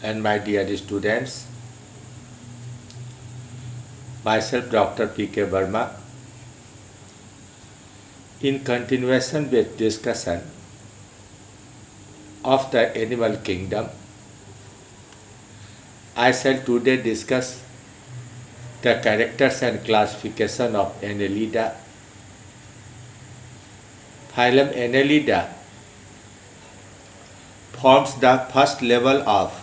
and my dear students, myself Dr. P.K. Verma. In continuation with discussion of the animal kingdom, I shall today discuss the characters and classification of Annelida. Phylum Annelida forms the first level of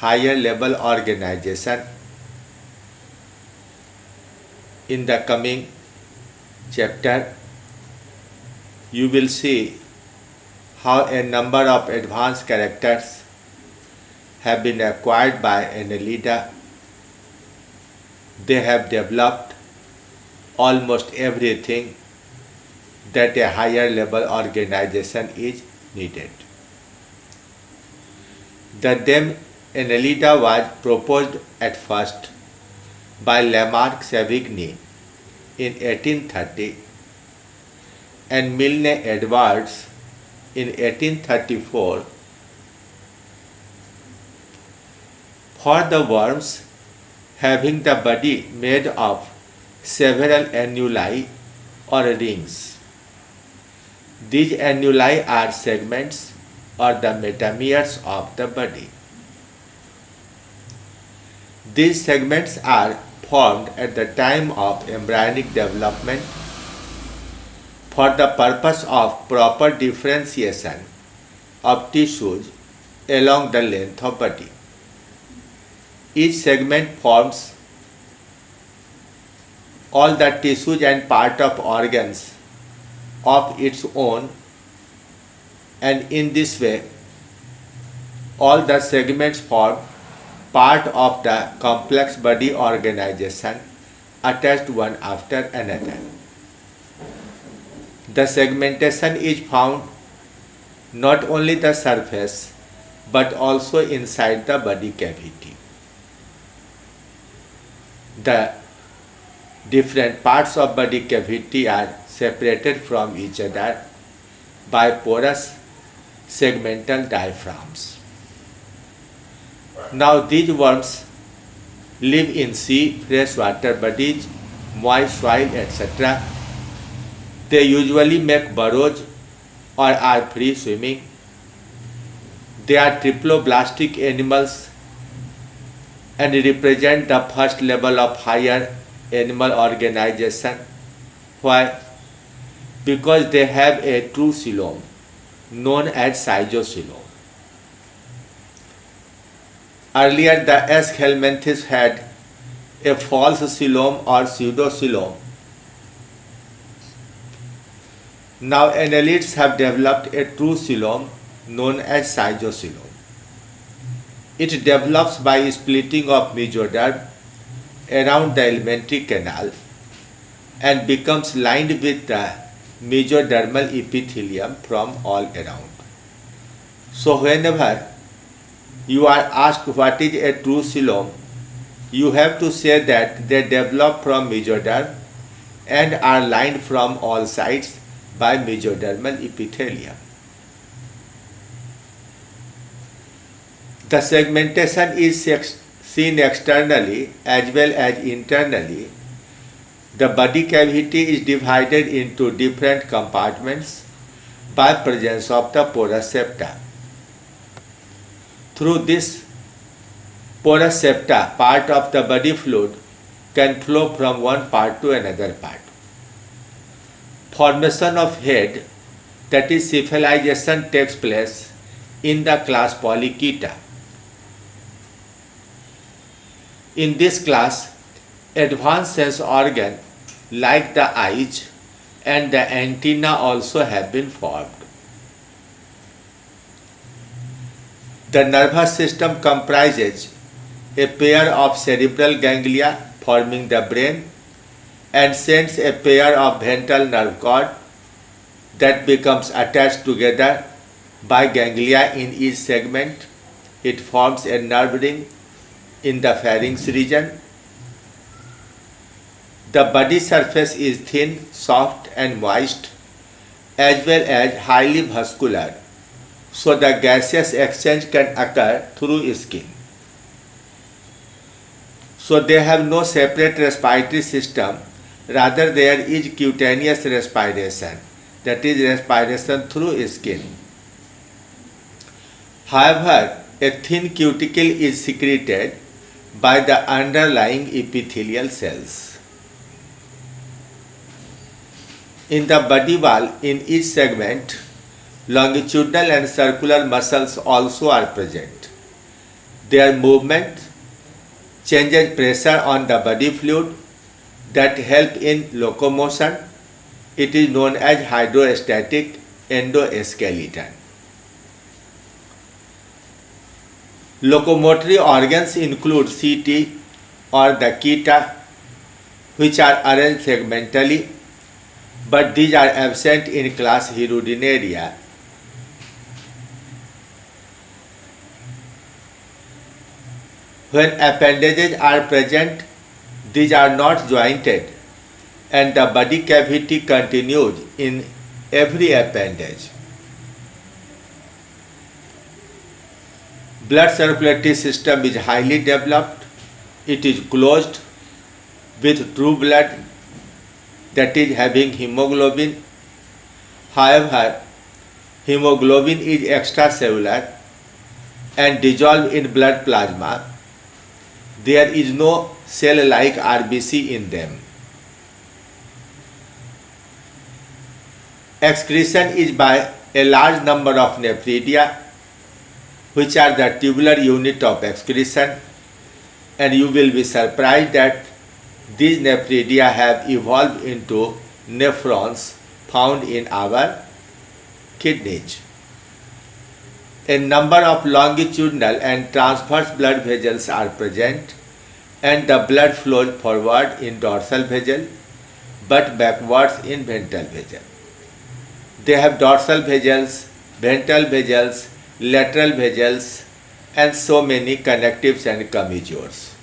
higher level organization. In the coming chapter, you will see how a number of advanced characters have been acquired by Annelida. They have developed almost everything that a higher level organization is needed. The name Annelida was proposed at first by Lamarck Savigny in 1830 and Milne Edwards in 1834 for the worms having the body made of several annuli or rings. These annuli are segments or the metameres of the body. These segments are formed at the time of embryonic development for the purpose of proper differentiation of tissues along the length of body. Each segment forms all the tissues and part of organs of its own, and in this way all the segments form part of the complex body organization attached one after another. The segmentation is found not only the surface but also inside the body cavity. The different parts of body cavity are separated from each other by porous segmental diaphragms. Now these worms live in sea, freshwater bodies, moist soil, etc. They usually make burrows or are free swimming. They are triploblastic animals and represent the first level of higher animal organization. Why? Because they have a true coelom known as cytocoelom. Earlier, the Aschelminthes had a false coelom or pseudocoelom. Now, annelids have developed a true coelom known as cytocoelom. It develops by splitting of mesoderm around the alimentary canal and becomes lined with the mesodermal epithelium from all around. So, whenever you are asked what is a true coelom, you have to say that they develop from mesoderm and are lined from all sides by mesodermal epithelium. The segmentation is seen externally as well as internally. The body cavity is divided into different compartments by presence of the porous septa. Through this porous septa, part of the body fluid can flow from one part to another part. Formation of head, that is cephalization, takes place in the class Polychaeta. In this class, advanced sense organs like the eyes and the antenna also have been formed. The nervous system comprises a pair of cerebral ganglia forming the brain and sends a pair of ventral nerve cord that becomes attached together by ganglia in each segment. It forms a nerve ring in the pharynx region. The body surface is thin, soft and moist as well as highly vascular so the gaseous exchange can occur through skin. So they have no separate respiratory system, rather there is cutaneous respiration, that is respiration through skin. However, a thin cuticle is secreted by the underlying epithelial cells. In the body wall, in each segment, longitudinal and circular muscles also are present. Their movement changes pressure on the body fluid that help in locomotion. It is known as hydrostatic endoskeleton. Locomotory organs include CT or the kita, which are arranged segmentally, but these are absent in class Hirudinaria. When appendages are present, these are not jointed and the body cavity continues in every appendage. Blood circulatory system is highly developed. It is closed with true blood, that is having hemoglobin. However, hemoglobin is extracellular and dissolved in blood plasma. There is no cell-like RBC in them. Excretion is by a large number of nephridia, which are the tubular unit of excretion, and you will be surprised that these nephridia have evolved into nephrons found in our kidneys. A number of longitudinal and transverse blood vessels are present, and the blood flows forward in dorsal vessel but backwards in ventral vessel. They have dorsal vessels, ventral vessels, lateral vessels, and so many connectives and commissures.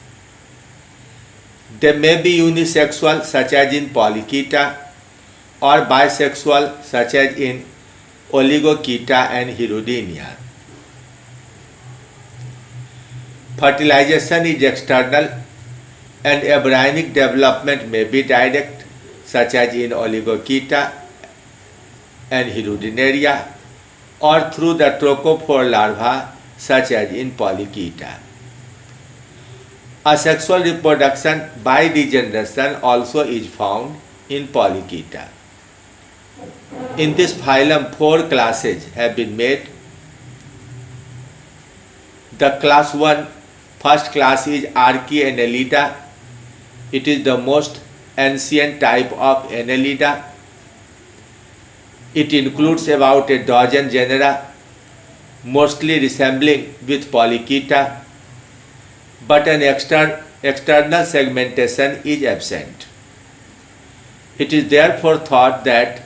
They may be unisexual, such as in Polychaeta, or bisexual, such as in Oligochaeta and Hirudinia. Fertilization is external and embryonic development may be direct, such as in Oligochaeta and Hirudinaria, or through the trochophore larva, such as in Polychaeta. Asexual reproduction by degeneration also is found in Polychaeta. In this phylum, 4 classes have been made. The class 1, first class is Archaeannelida. It is the most ancient type of Annelida. It includes about a dozen genera, mostly resembling with Polychaeta, but an external segmentation is absent. It is therefore thought that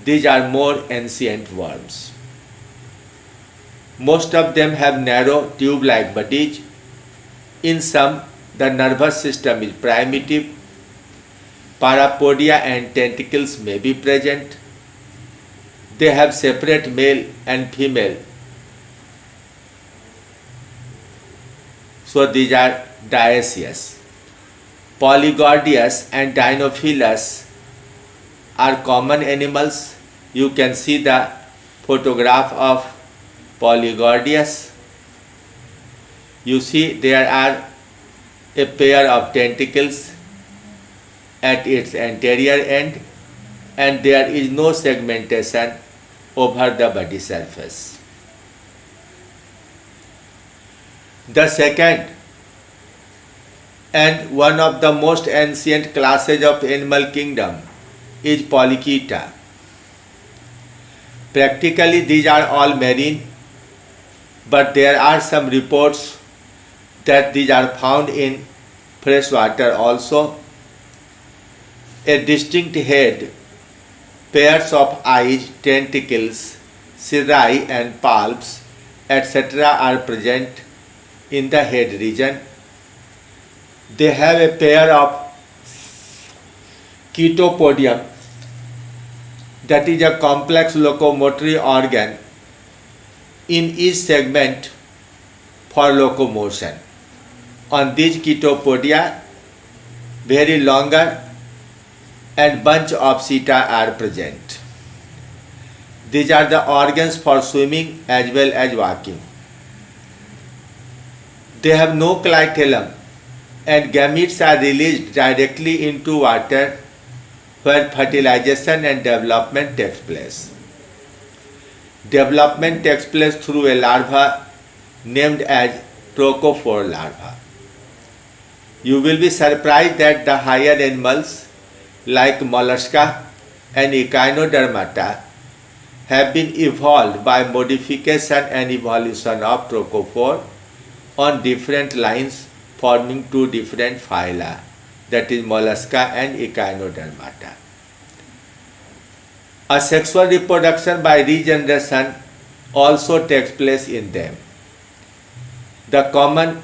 these are more ancient worms. Most of them have narrow tube-like bodies. In some, the nervous system is primitive. Parapodia and tentacles may be present. They have separate male and female. So these are dioecious. Polygordius and Dinophilus are common animals. You can see the photograph of Polygordius. You see there are a pair of tentacles at its anterior end, and there is no segmentation over the body surface. The second and one of the most ancient classes of animal kingdom is Polychaeta. Practically these are all marine, but there are some reports that these are found in fresh water also. A distinct head, pairs of eyes, tentacles, cirri and palps, etc. are present in the head region. They have a pair of ketopodium, that is a complex locomotory organ in each segment for locomotion. On these Chaetopodia, very longer and bunch of seta are present. These are the organs for swimming as well as walking. They have no clitellum and gametes are released directly into water where fertilization and development takes place. Development takes place through a larva named as trochophore larva. You will be surprised that the higher animals like mollusca and echinodermata have been evolved by modification and evolution of trochophore on different lines, forming two different phyla, that is mollusca and echinodermata. A sexual reproduction by regeneration also takes place in them. The common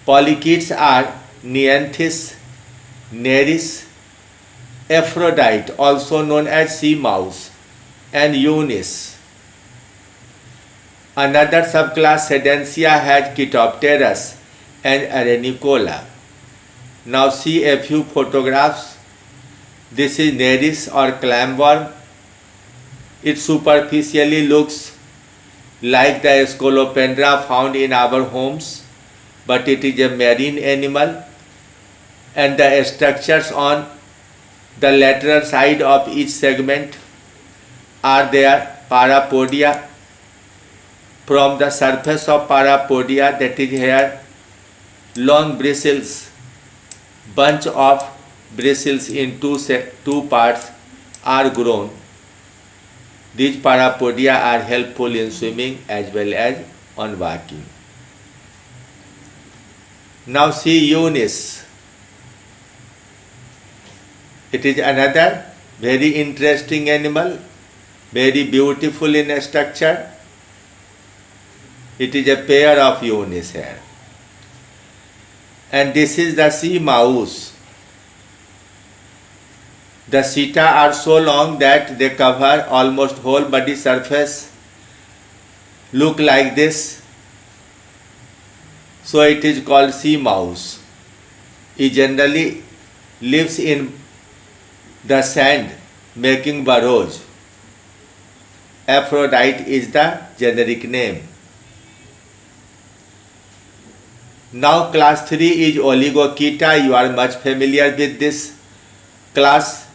polychaetes are Neanthus, Nereis, Aphrodite, also known as sea mouse, and Eunice. Another subclass, Sedentia, has Chaetopterus and Arenicola. Now see a few photographs. This is Nereis or clamworm. It superficially looks like the Scolopendra found in our homes, but it is a marine animal, and the structures on the lateral side of each segment are there. Parapodia. From the surface of parapodia, that is here, long bristles, bunch of bristles in two parts are grown. These parapodia are helpful in swimming as well as on walking. Now see Eunice. It is another very interesting animal, very beautiful in structure. It is a pair of Eunice here. And this is the sea mouse. The seta are so long that they cover almost whole body surface, look like this. So it is called sea mouse. It generally lives in the sand, making burrows. Aphrodite is the generic name. Now class 3 is Oligochaeta. You are much familiar with this class.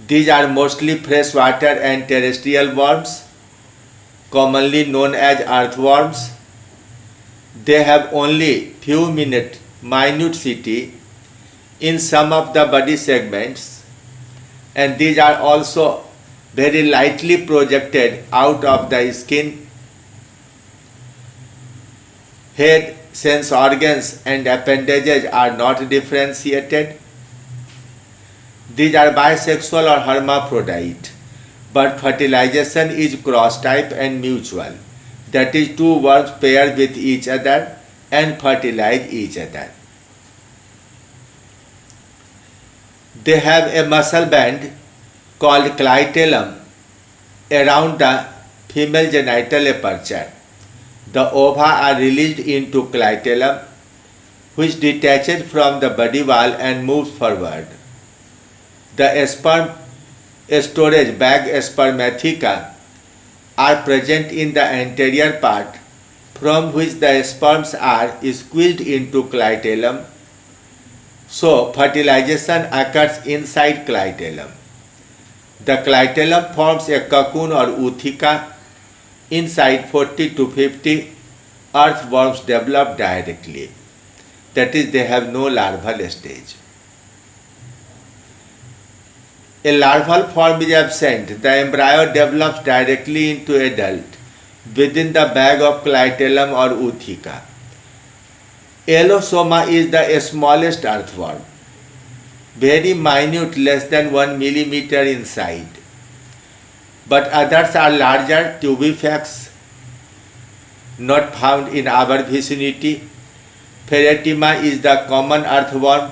These are mostly freshwater and terrestrial worms, commonly known as earthworms. They have only few minute setae in some of the body segments, and these are also very lightly projected out of the skin. Head, sense organs and appendages are not differentiated. These are bisexual or hermaphrodite, but fertilization is cross-type and mutual. That is, two worms pair with each other and fertilize each other. They have a muscle band called clitellum around the female genital aperture. The ova are released into clitellum, which detaches from the body wall and moves forward. The sperm storage bag spermatheca are present in the anterior part, from which the sperms are squeezed into clitellum. So fertilization occurs inside clitellum. The clitellum forms a cocoon or ootheca. Inside 40 to 50 earthworms develop directly. That is, they have no larval stage. A larval form is absent. The embryo develops directly into adult within the bag of clitellum or ootheca. Elosoma is the smallest earthworm, very minute, less than 1 millimeter in size. But others are larger, tubifax, not found in our vicinity. Pheretima is the common earthworm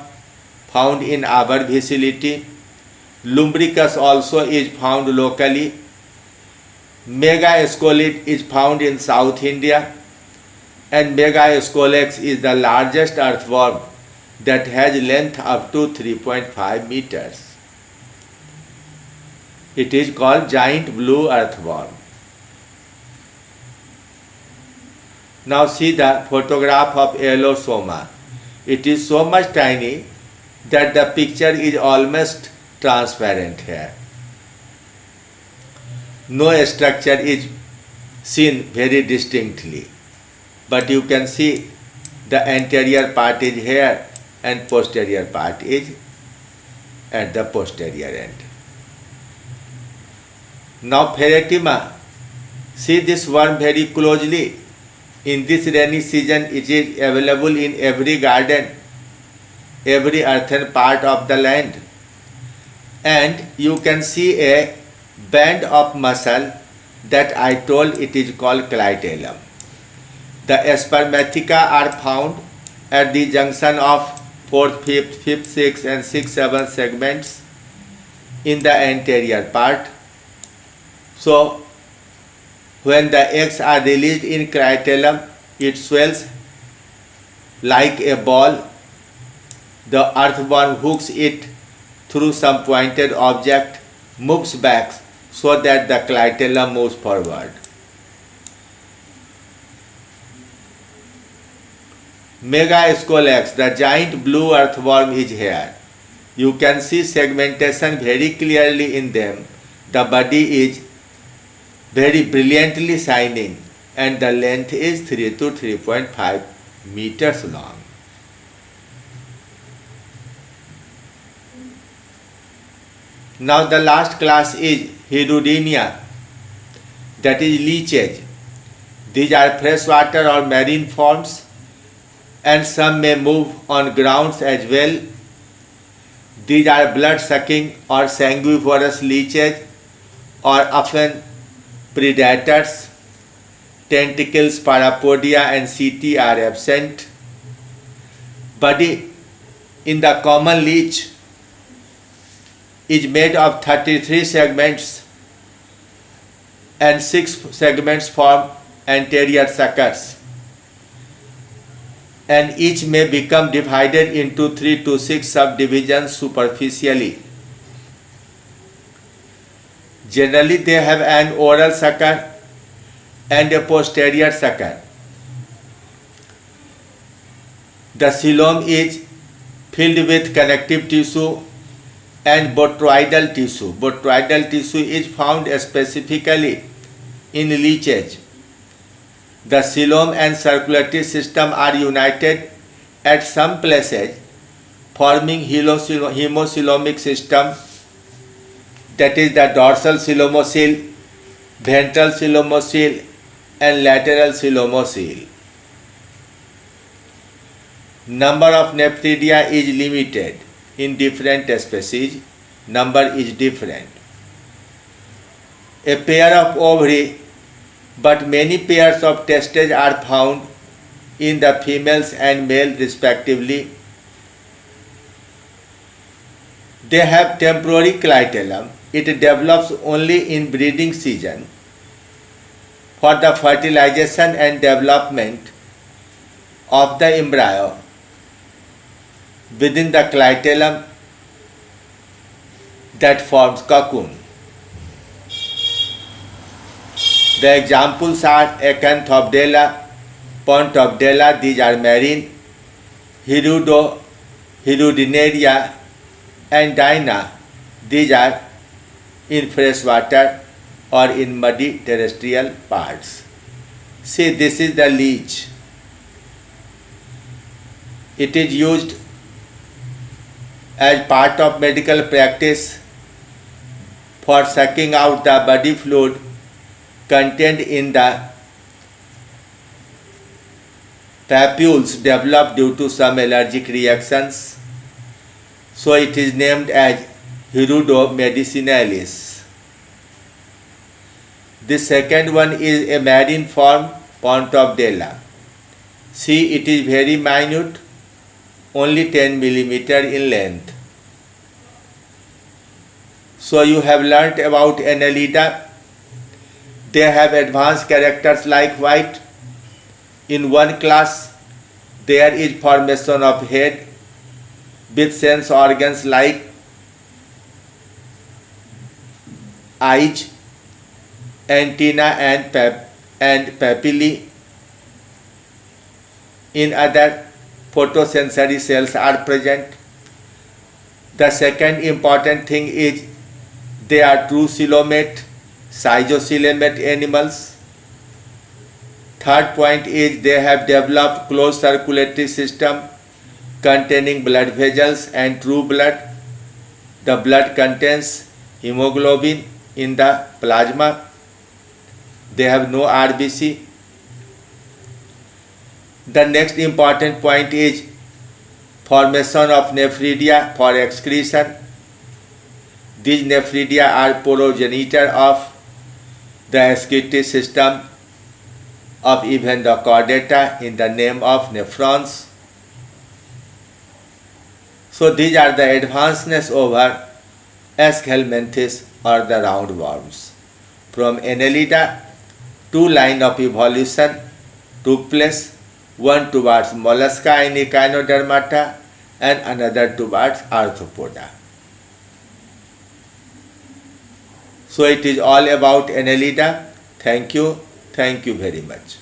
found in our vicinity. Lumbricus also is found locally. Megascolid is found in South India, and Megascolex is the largest earthworm that has length up to 3.5 meters. It is called giant blue earthworm. Now see the photograph of Elosoma. It is so much tiny that the picture is almost transparent here. No structure is seen very distinctly, but you can see the anterior part is here and posterior part is at the posterior end. Now Pheretima, see this worm very closely. In this rainy season, it is available in every garden, every earthen part of the land. And you can see a band of muscle that I told it is called clitellum. The spermatheca are found at the junction of 4th, 5th, 5th, 6th and 6th, 7th segments in the anterior part. So, when the eggs are released in clitellum, it swells like a ball. The earthworm hooks it through some pointed object, moves back so that the clitellum moves forward. Megascolex, the giant blue earthworm, is here. You can see segmentation very clearly in them. The body is very brilliantly shining and the length is 3 to 3.5 meters long. Now the last class is Hirudinea, that is leeches. These are freshwater or marine forms and some may move on grounds as well. These are blood-sucking or sanguivorous leeches or often predators. Tentacles, parapodia and setae are absent. Body in the common leech is made of 33 segments and 6 segments form anterior suckers, and each may become divided into 3 to 6 subdivisions superficially. Generally, they have an oral sucker and a posterior sucker. The coelom is filled with connective tissue and botryoidal tissue. Botryoidal tissue is found specifically in leeches. The coelom and circulatory system are united at some places, forming hemocoelomic system, that is the dorsal coelomocele, ventral coelomocele and lateral coelomocele. Number of nephridia is limited in different species. Number is different. A pair of ovary, but many pairs of testes are found in the females and male respectively. They have temporary clitellum. It develops only in breeding season. For the fertilization and development of the embryo within the clitellum that forms cocoon. The examples are Acanthoptera, Pontoptera, these are marine, Hirudinaria and Dinah, these are in freshwater or in muddy terrestrial parts. See, this is the leech. It is used as part of medical practice for sucking out the body fluid contained in the papules developed due to some allergic reactions. So it is named as Hirudo medicinalis. The second one is a marine form, Pontoptera. See, it is very minute, only 10 millimeter in length. So you have learnt about Annelida. They have advanced characters like white. In one class, there is formation of head with sense organs like eyes, antenna and papillae. In other, photosensory cells are present. The second important thing is they are true coelomate, schizocilomate animals. Third point is they have developed closed circulatory system containing blood vessels and true blood. The blood contains hemoglobin in the plasma. They have no RBC. The next important point is formation of nephridia for excretion. These nephridia are progenitor of the excretory system of even the chordata in the name of nephrons. So these are the advancements over Aschelminthes or the roundworms. From Annelida, two lines of evolution took place, one towards mollusca in Echinodermata and another towards arthropoda. So it is all about Annelida. Thank you very much.